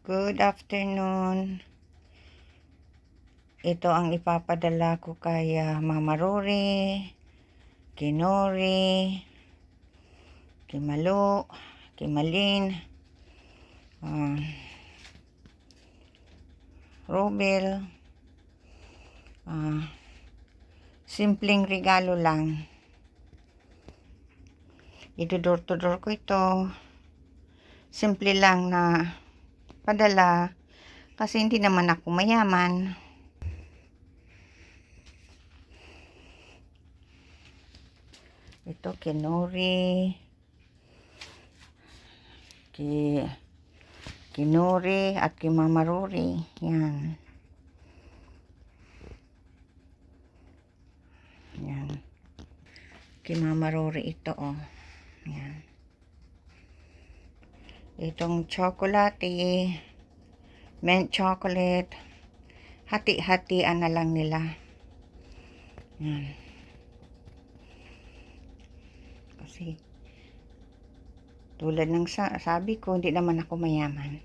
Good afternoon. Ito ang ipapadala ko kay Mama Rory, kay Nori, kay Malo, kay Malin, Robel. Simpleng regalo lang. Door to door ko ito. Simple lang na padala kasi hindi naman ako mayaman. Ito kay Nori, kay Nori at kay Mama Rory. Yan. Yan. Kay Mama Rory ito, oh. Yan. Itong chocolate, mint chocolate, hati-hatian na lang nila. Yan. Kasi tulad ng sabi ko, hindi naman ako mayaman.